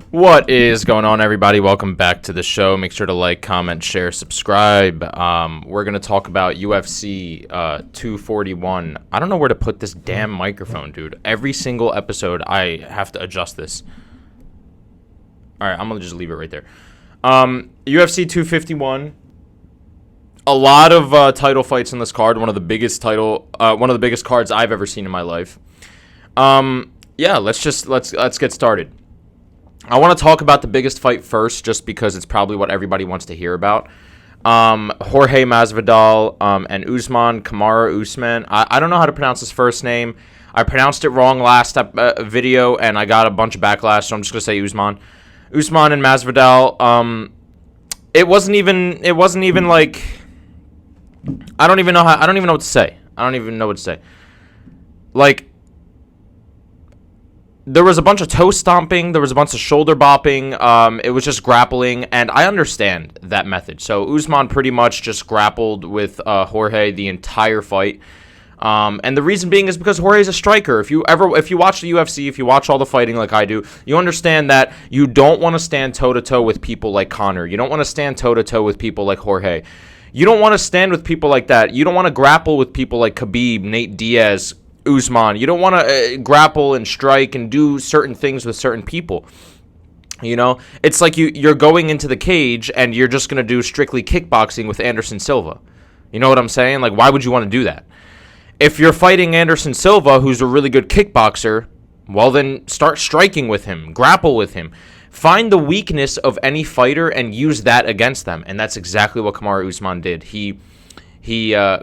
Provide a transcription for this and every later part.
What is going on, everybody? Welcome back to the show. Make sure to like, comment, share, subscribe. We're going to talk about UFC 241. I don't know where to put this damn microphone, dude. Every single episode, I have to adjust this. All right, I'm going to just leave it right there. UFC 251. A lot of title fights in this card. One of the biggest cards I've ever seen in my life. Yeah, let's get started. I want to talk about the biggest fight first, just because it's probably what everybody wants to hear about. Jorge Masvidal and Kamaru Usman. I don't know how to pronounce his first name. I pronounced it wrong last video, and I got a bunch of backlash, so I'm just gonna say Usman. Usman and Masvidal. It wasn't even like. I don't even know what to say. Like. There was a bunch of toe stomping. There was a bunch of shoulder bopping. It was just grappling, and I understand that method. So Usman pretty much just grappled with Jorge the entire fight, and the reason being is because Jorge is a striker. If you watch the UFC, if you watch all the fighting like I do, you understand that you don't want to stand toe to toe with people like Conor. You don't want to stand toe to toe with people like Jorge. You don't want to stand with people like that. You don't want to grapple with people like Khabib, Nate Diaz, Usman. You don't want to grapple and strike and do certain things with certain people. You know, it's like you're going into the cage and you're just going to do strictly kickboxing with Anderson Silva. You know what I'm saying? Like, why would you want to do that? If you're fighting Anderson Silva, who's a really good kickboxer, well, then start striking with him, grapple with him. Find the weakness of any fighter and use that against them. And that's exactly what Kamaru Usman did. He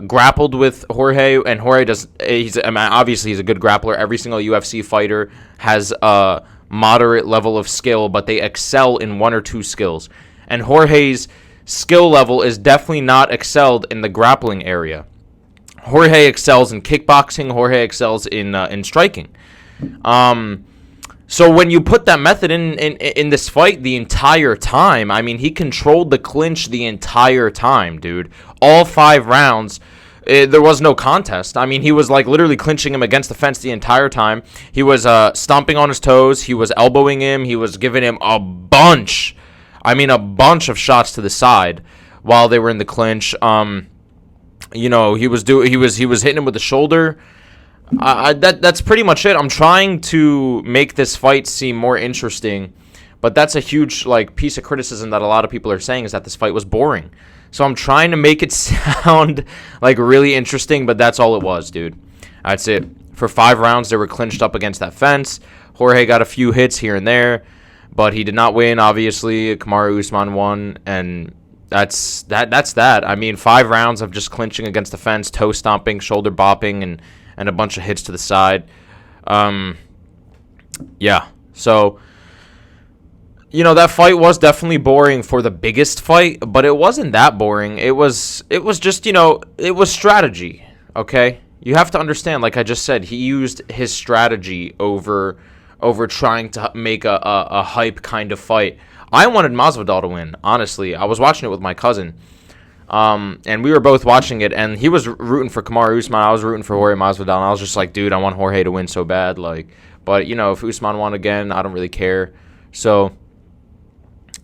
grappled with Jorge, and Jorge obviously he's a good grappler. Every single UFC fighter has a moderate level of skill, but they excel in one or two skills. And Jorge's skill level is definitely not excelled in the grappling area. Jorge excels in kickboxing. Jorge excels in striking. So when you put that method in this fight the entire time, I mean, he controlled the clinch the entire time, dude. All 5 rounds, there was no contest. I mean, he was like literally clinching him against the fence the entire time. He was stomping on his toes. He was elbowing him. He was giving him a bunch of shots to the side while they were in the clinch. You know, he was hitting him with the shoulder. That's pretty much it. I'm trying to make this fight seem more interesting, but that's a huge piece of criticism that a lot of people are saying, is that this fight was boring. So I'm trying to make it sound really interesting, but that's all it was, dude. That's it. For 5 rounds, they were clinched up against that fence. Jorge got a few hits here and there, but he did not win, obviously. Kamaru Usman won, and that's that. I mean, 5 rounds of just clinching against the fence, toe stomping, shoulder bopping, and a bunch of hits to the side. Yeah. So, you know, that fight was definitely boring for the biggest fight, but it wasn't that boring. It was just, you know, it was strategy, okay? You have to understand, like I just said, he used his strategy over trying to make a hype kind of fight. I wanted Masvidal to win, honestly. I was watching it with my cousin. And we were both watching it, and he was rooting for Kamaru Usman. I was rooting for Jorge Masvidal, and I was just like, dude, I want Jorge to win so bad. But you know, if Usman won again, I don't really care. So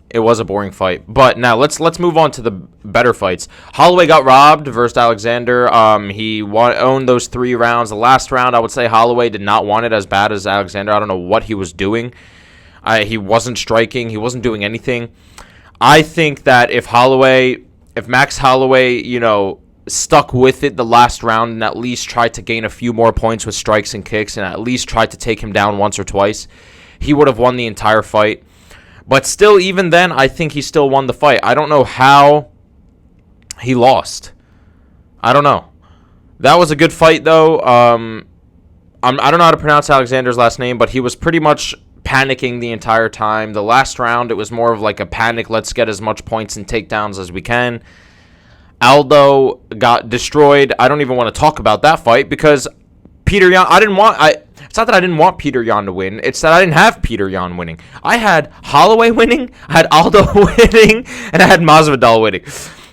it was a boring fight. But now let's move on to the better fights. Holloway got robbed versus Alexander. He owned those 3 rounds. The last round, I would say Holloway did not want it as bad as Alexander. I don't know what he was doing. He wasn't striking. He wasn't doing anything. I think that if Max Holloway, you know, stuck with it the last round and at least tried to gain a few more points with strikes and kicks and at least tried to take him down once or twice, he would have won the entire fight. But still, even then, I think he still won the fight. I don't know how he lost. I don't know. That was a good fight, though. I don't know how to pronounce Alexander's last name, but he was pretty much panicking the entire time. The last round, it was more of like a panic, let's get as much points and takedowns as we can. Aldo got destroyed. I don't even want to talk about that fight because Peter Yan, It's not that I didn't want Peter Yan to win. It's that I didn't have Peter Yan winning. I had Holloway winning, I had Aldo winning, and I had Masvidal winning.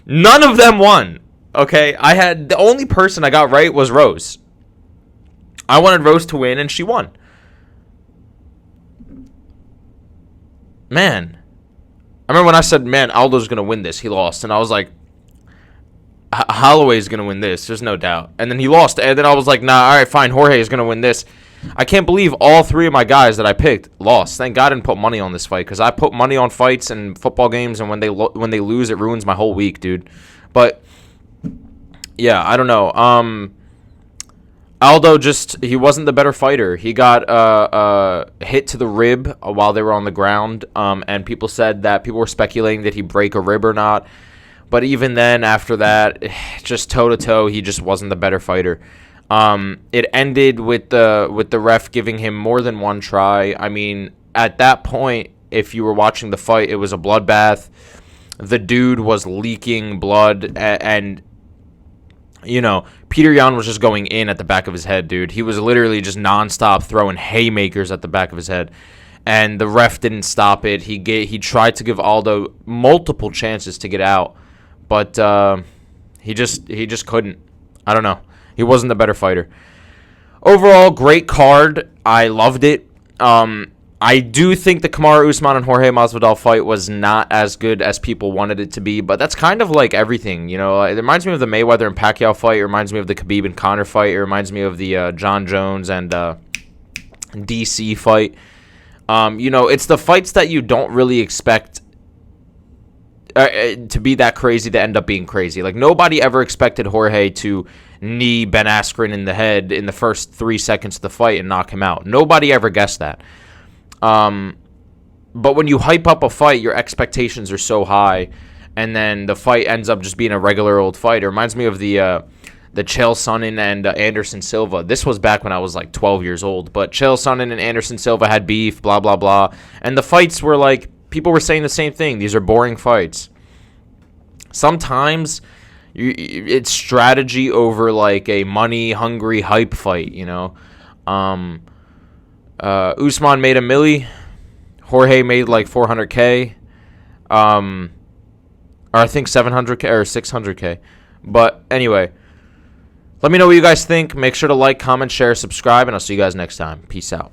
None of them won. Okay, the only person I got right was Rose. I wanted Rose to win, and she won. Man, I remember when I said, man, Aldo's going to win this. He lost. And I was like, Holloway's going to win this. There's no doubt. And then he lost. And then I was like, nah, all right, fine. Jorge is going to win this. I can't believe all three of my guys that I picked lost. Thank God I didn't put money on this fight, because I put money on fights and football games, and when they lose, it ruins my whole week, dude. But, yeah, I don't know. Aldo he wasn't the better fighter. He got hit to the rib while they were on the ground, and people were speculating that he break a rib or not. But even then, after that, just toe-to-toe, he just wasn't the better fighter. It ended with the ref giving him more than one try. I mean, at that point, if you were watching the fight, it was a bloodbath. The dude was leaking blood, and you know, Peter Yan was just going in at the back of his head, dude. He was literally just nonstop throwing haymakers at the back of his head, and the ref didn't stop it. He tried to give Aldo multiple chances to get out, but he just couldn't. I don't know. He wasn't the better fighter. Overall, great card. I loved it. I do think the Kamaru Usman and Jorge Masvidal fight was not as good as people wanted it to be, but that's kind of like everything, you know. It reminds me of the Mayweather and Pacquiao fight. It reminds me of the Khabib and Conor fight. It reminds me of the John Jones and DC fight. You know, it's the fights that you don't really expect to be that crazy to end up being crazy. Like, nobody ever expected Jorge to knee Ben Askren in the head in the first 3 seconds of the fight and knock him out. Nobody ever guessed that. But when you hype up a fight, your expectations are so high, and then the fight ends up just being a regular old fight. It reminds me of the Chael Sonnen and Anderson Silva. This was back when I was like 12 years old, but Chael Sonnen and Anderson Silva had beef, blah, blah, blah. And the fights were like, people were saying the same thing. These are boring fights. Sometimes it's strategy over like a money-hungry hype fight, you know. Usman made $1 million. Jorge made like $400K. Or I think $700K or $600K. But anyway, let me know what you guys think. Make sure to like, comment, share, subscribe, and I'll see you guys next time. Peace out.